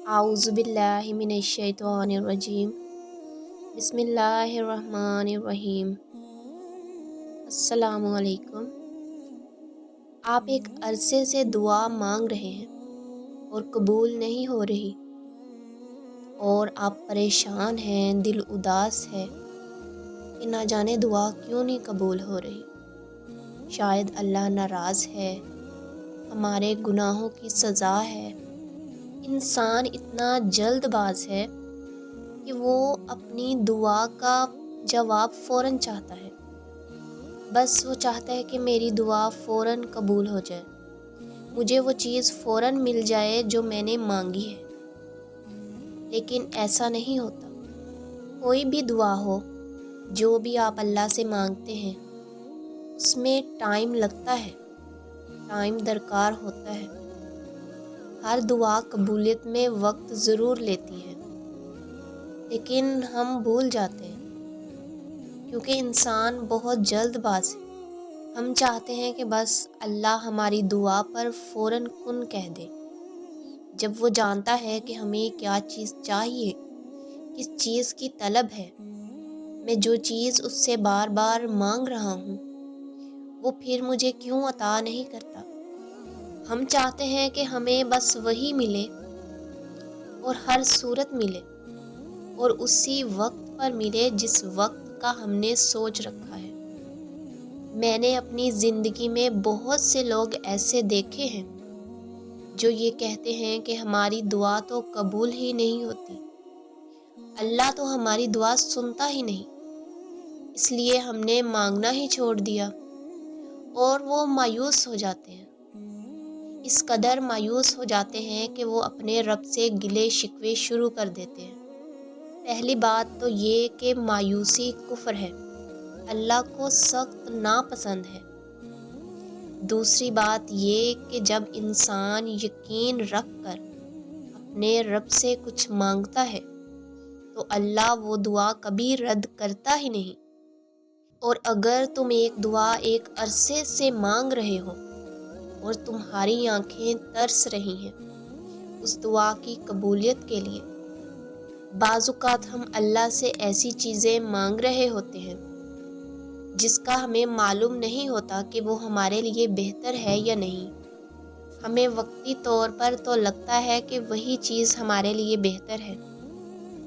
اعوذ باللہ من الشیطان الرجیم بسم اللہ الرحمن الرحیم۔ السلام علیکم۔ آپ ایک عرصے سے دعا مانگ رہے ہیں اور قبول نہیں ہو رہی، اور آپ پریشان ہیں، دل اداس ہے کہ نہ جانے دعا کیوں نہیں قبول ہو رہی۔ شاید اللہ ناراض ہے، ہمارے گناہوں کی سزا ہے۔ انسان اتنا جلد باز ہے کہ وہ اپنی دعا کا جواب فوراً چاہتا ہے، بس وہ چاہتا ہے کہ میری دعا فوراً قبول ہو جائے، مجھے وہ چیز فوراً مل جائے جو میں نے مانگی ہے۔ لیکن ایسا نہیں ہوتا۔ کوئی بھی دعا ہو، جو بھی آپ اللہ سے مانگتے ہیں، اس میں ٹائم لگتا ہے، ٹائم درکار ہوتا ہے۔ ہر دعا قبولیت میں وقت ضرور لیتی ہے، لیکن ہم بھول جاتے ہیں کیونکہ انسان بہت جلد باز ہے۔ ہم چاہتے ہیں کہ بس اللہ ہماری دعا پر فوراً کن کہہ دے۔ جب وہ جانتا ہے کہ ہمیں کیا چیز چاہیے، کس چیز کی طلب ہے، میں جو چیز اس سے بار بار مانگ رہا ہوں، وہ پھر مجھے کیوں عطا نہیں کرتا۔ ہم چاہتے ہیں کہ ہمیں بس وہی ملے اور ہر صورت ملے اور اسی وقت پر ملے جس وقت کا ہم نے سوچ رکھا ہے۔ میں نے اپنی زندگی میں بہت سے لوگ ایسے دیکھے ہیں جو یہ کہتے ہیں کہ ہماری دعا تو قبول ہی نہیں ہوتی، اللہ تو ہماری دعا سنتا ہی نہیں، اس لیے ہم نے مانگنا ہی چھوڑ دیا، اور وہ مایوس ہو جاتے ہیں۔ اس قدر مایوس ہو جاتے ہیں کہ وہ اپنے رب سے گلے شکوے شروع کر دیتے ہیں۔ پہلی بات تو یہ کہ مایوسی کفر ہے، اللہ کو سخت ناپسند ہے۔ دوسری بات یہ کہ جب انسان یقین رکھ کر اپنے رب سے کچھ مانگتا ہے تو اللہ وہ دعا کبھی رد کرتا ہی نہیں۔ اور اگر تم ایک دعا ایک عرصے سے مانگ رہے ہو اور تمہاری آنکھیں ترس رہی ہیں اس دعا کی قبولیت کے لیے، بعض اوقات ہم اللہ سے ایسی چیزیں مانگ رہے ہوتے ہیں جس کا ہمیں معلوم نہیں ہوتا کہ وہ ہمارے لیے بہتر ہے یا نہیں۔ ہمیں وقتی طور پر تو لگتا ہے کہ وہی چیز ہمارے لیے بہتر ہے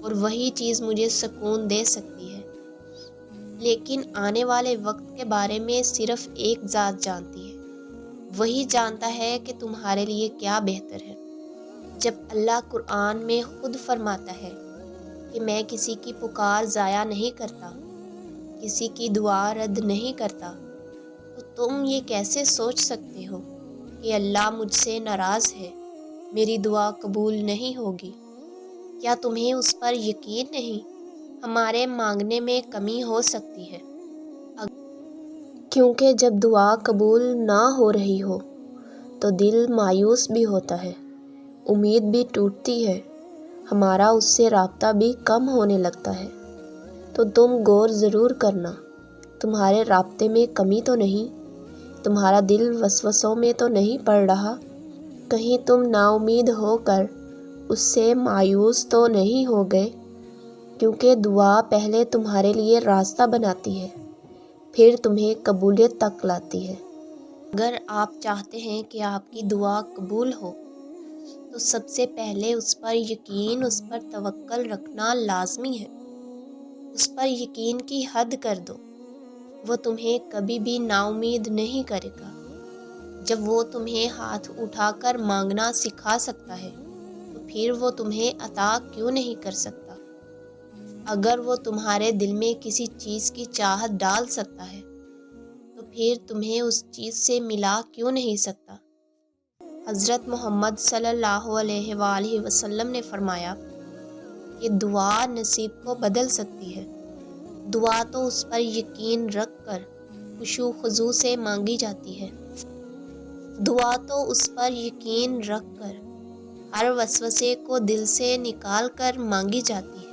اور وہی چیز مجھے سکون دے سکتی ہے، لیکن آنے والے وقت کے بارے میں صرف ایک ذات جانتی ہے، وہی جانتا ہے کہ تمہارے لیے کیا بہتر ہے۔ جب اللہ قرآن میں خود فرماتا ہے کہ میں کسی کی پکار ضائع نہیں کرتا، کسی کی دعا رد نہیں کرتا، تو تم یہ کیسے سوچ سکتے ہو کہ اللہ مجھ سے ناراض ہے، میری دعا قبول نہیں ہوگی؟ کیا تمہیں اس پر یقین نہیں؟ ہمارے مانگنے میں کمی ہو سکتی ہے، کیونکہ جب دعا قبول نہ ہو رہی ہو تو دل مایوس بھی ہوتا ہے، امید بھی ٹوٹتی ہے، ہمارا اس سے رابطہ بھی کم ہونے لگتا ہے۔ تو تم غور ضرور کرنا، تمہارے رابطے میں کمی تو نہیں، تمہارا دل وسوسوں میں تو نہیں پڑ رہا، کہیں تم نا امید ہو کر اس سے مایوس تو نہیں ہو گئے، کیونکہ دعا پہلے تمہارے لیے راستہ بناتی ہے، پھر تمہیں قبولیت تک لاتی ہے۔ اگر آپ چاہتے ہیں کہ آپ کی دعا قبول ہو تو سب سے پہلے اس پر یقین، اس پر توکل رکھنا لازمی ہے۔ اس پر یقین کی حد کر دو، وہ تمہیں کبھی بھی نا امید نہیں کرے گا۔ جب وہ تمہیں ہاتھ اٹھا کر مانگنا سکھا سکتا ہے تو پھر وہ تمہیں عطا کیوں نہیں کر سکتا؟ اگر وہ تمہارے دل میں کسی چیز کی چاہت ڈال سکتا ہے تو پھر تمہیں اس چیز سے ملا کیوں نہیں سکتا؟ حضرت محمد صلی اللہ علیہ وآلہ وسلم نے فرمایا کہ دعا نصیب کو بدل سکتی ہے۔ دعا تو اس پر یقین رکھ کر خشوع و خضوع سے مانگی جاتی ہے۔ دعا تو اس پر یقین رکھ کر ہر وسوسے کو دل سے نکال کر مانگی جاتی ہے۔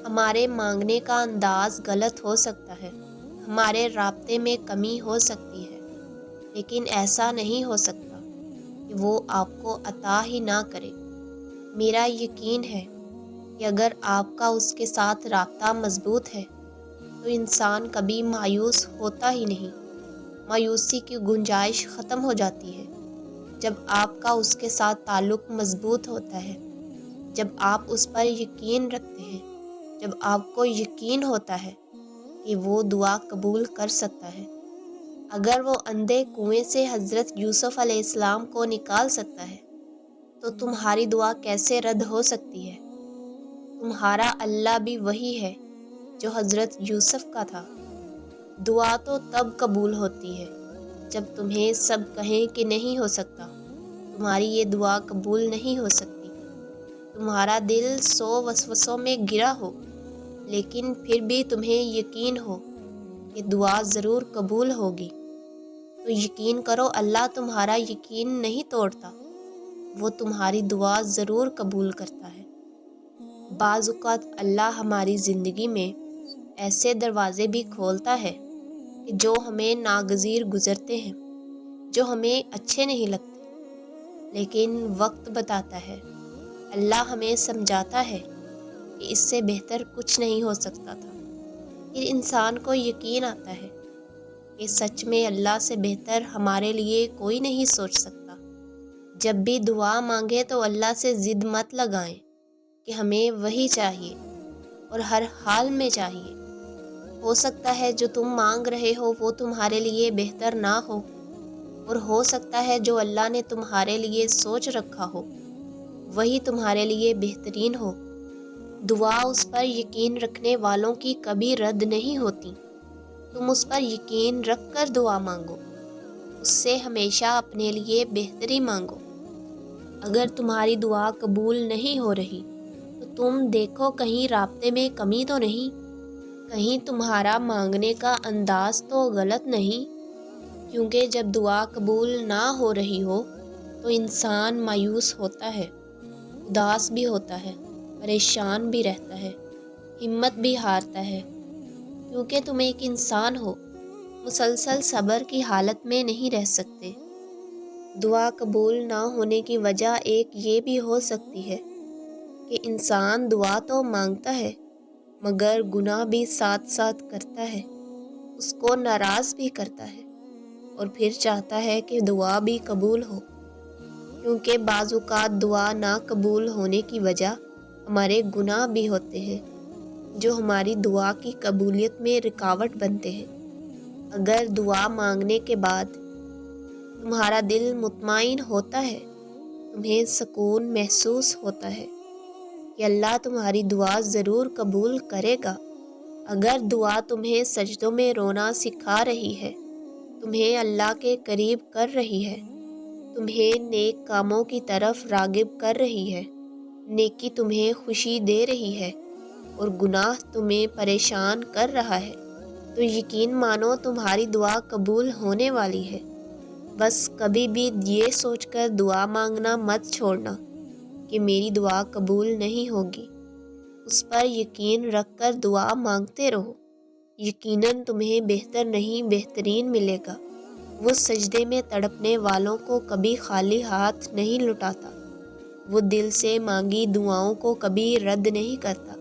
ہمارے مانگنے کا انداز غلط ہو سکتا ہے، ہمارے رابطے میں کمی ہو سکتی ہے، لیکن ایسا نہیں ہو سکتا کہ وہ آپ کو عطا ہی نہ کرے۔ میرا یقین ہے کہ اگر آپ کا اس کے ساتھ رابطہ مضبوط ہے تو انسان کبھی مایوس ہوتا ہی نہیں۔ مایوسی کی گنجائش ختم ہو جاتی ہے جب آپ کا اس کے ساتھ تعلق مضبوط ہوتا ہے، جب آپ اس پر یقین رکھتے ہیں، جب آپ کو یقین ہوتا ہے کہ وہ دعا قبول کر سکتا ہے۔ اگر وہ اندھے کنویں سے حضرت یوسف علیہ السلام کو نکال سکتا ہے تو تمہاری دعا کیسے رد ہو سکتی ہے؟ تمہارا اللہ بھی وہی ہے جو حضرت یوسف کا تھا۔ دعا تو تب قبول ہوتی ہے جب تمہیں سب کہیں کہ نہیں ہو سکتا، تمہاری یہ دعا قبول نہیں ہو سکتی، تمہارا دل 100 وسوسوں میں گرا ہو، لیکن پھر بھی تمہیں یقین ہو کہ دعا ضرور قبول ہوگی، تو یقین کرو اللہ تمہارا یقین نہیں توڑتا، وہ تمہاری دعا ضرور قبول کرتا ہے۔ بعض اوقات اللہ ہماری زندگی میں ایسے دروازے بھی کھولتا ہے کہ جو ہمیں ناگزیر گزرتے ہیں، جو ہمیں اچھے نہیں لگتے، لیکن وقت بتاتا ہے، اللہ ہمیں سمجھاتا ہے کہ اس سے بہتر کچھ نہیں ہو سکتا تھا۔ پھر انسان کو یقین آتا ہے کہ سچ میں اللہ سے بہتر ہمارے لیے کوئی نہیں سوچ سکتا۔ جب بھی دعا مانگے تو اللہ سے ضد مت لگائیں کہ ہمیں وہی چاہیے اور ہر حال میں چاہیے۔ ہو سکتا ہے جو تم مانگ رہے ہو وہ تمہارے لیے بہتر نہ ہو، اور ہو سکتا ہے جو اللہ نے تمہارے لیے سوچ رکھا ہو وہی تمہارے لیے بہترین ہو۔ دعا اس پر یقین رکھنے والوں کی کبھی رد نہیں ہوتی۔ تم اس پر یقین رکھ کر دعا مانگو، اس سے ہمیشہ اپنے لیے بہتری مانگو۔ اگر تمہاری دعا قبول نہیں ہو رہی تو تم دیکھو کہیں رابطے میں کمی تو نہیں، کہیں تمہارا مانگنے کا انداز تو غلط نہیں، کیونکہ جب دعا قبول نہ ہو رہی ہو تو انسان مایوس ہوتا ہے، اداس بھی ہوتا ہے، پریشان بھی رہتا ہے، ہمت بھی ہارتا ہے، کیونکہ تم ایک انسان ہو، مسلسل صبر کی حالت میں نہیں رہ سکتے۔ دعا قبول نہ ہونے کی وجہ ایک یہ بھی ہو سکتی ہے کہ انسان دعا تو مانگتا ہے مگر گناہ بھی ساتھ ساتھ کرتا ہے، اس کو ناراض بھی کرتا ہے، اور پھر چاہتا ہے کہ دعا بھی قبول ہو۔ کیونکہ بعض اوقات دعا نہ قبول ہونے کی وجہ ہمارے گناہ بھی ہوتے ہیں جو ہماری دعا کی قبولیت میں رکاوٹ بنتے ہیں۔ اگر دعا مانگنے کے بعد تمہارا دل مطمئن ہوتا ہے، تمہیں سکون محسوس ہوتا ہے کہ اللہ تمہاری دعا ضرور قبول کرے گا۔ اگر دعا تمہیں سجدوں میں رونا سکھا رہی ہے، تمہیں اللہ کے قریب کر رہی ہے، تمہیں نیک کاموں کی طرف راغب کر رہی ہے، نیکی تمہیں خوشی دے رہی ہے اور گناہ تمہیں پریشان کر رہا ہے، تو یقین مانو تمہاری دعا قبول ہونے والی ہے۔ بس کبھی بھی یہ سوچ کر دعا مانگنا مت چھوڑنا کہ میری دعا قبول نہیں ہوگی۔ اس پر یقین رکھ کر دعا مانگتے رہو، یقیناً تمہیں بہتر نہیں بہترین ملے گا۔ وہ سجدے میں تڑپنے والوں کو کبھی خالی ہاتھ نہیں لوٹاتا، وہ دل سے مانگی دعاؤں کو کبھی رد نہیں کرتا۔